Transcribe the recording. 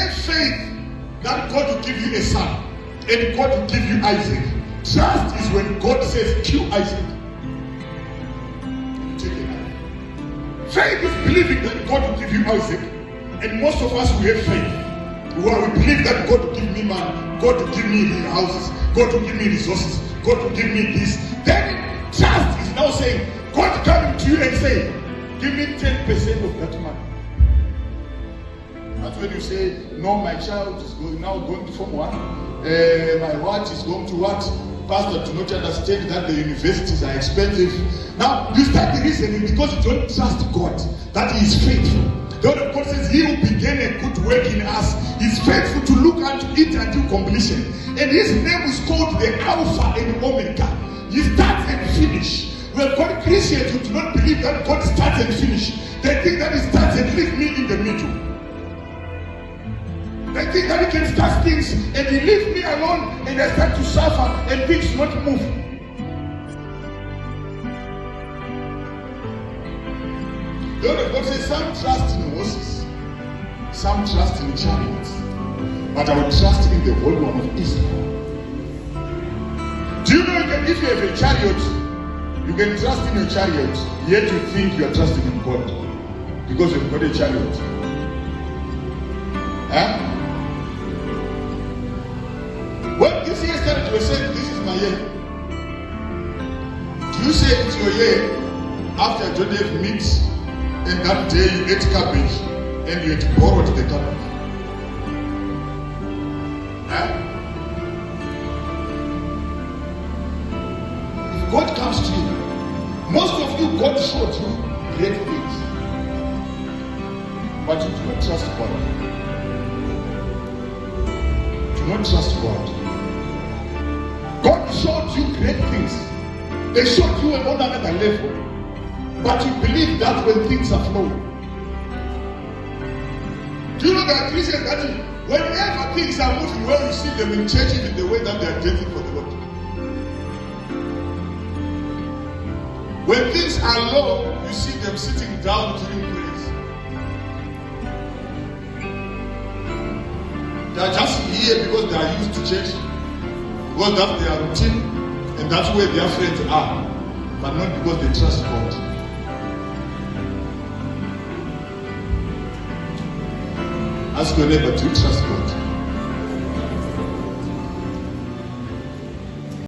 have faith that God will give you a son and God will give you Isaac. Trust is when God says, kill Isaac. Take it out. Faith is believing that God will give you Isaac. And most of us, we have faith. We believe that God will give me money, God will give me houses, God will give me resources, God will give me this. Then trust is now saying, God coming to you and say, give me 10% of that money. That's when you say, no, my child is going to Form 1. My wife is going to what? Pastor, do not understand that the universities are expensive. Now, you start reasoning because you don't trust God, that He is faithful. The word of God says, He who began a good work in us is faithful to look unto it until completion. And His name is called the Alpha and Omega. He starts and finishes. We have got Christians who do not believe that God starts and finishes. They think that He starts and leaves me in the middle. They think that He can start things and He leaves me alone and I start to suffer and things not move. The word of God says, some trust in horses, some trust in chariots, but I will trust in the Holy One of Israel. Do you know that if you have a chariot, you can trust in your chariot, yet you think you are trusting in God because you've got a chariot? Huh? When this year started, you said, this is my year. Do you say it's your year after Joseph meets and that day you ate cabbage and you had borrowed the cabbage? Huh? If God comes to you, most of you, God showed you great things, but you do not trust God. Do not trust God. God showed you great things. They showed you on another level. But you believe that when things are flowing. Do you know that Christians that whenever things are moving well, you see them in churches in the way that they are dancing for the Lord. When things are low, you see them sitting down during praise. They are just here because they are used to church. Because that's their routine and that's where their friends are, but not because they trust God. Ask your neighbor, do you trust God?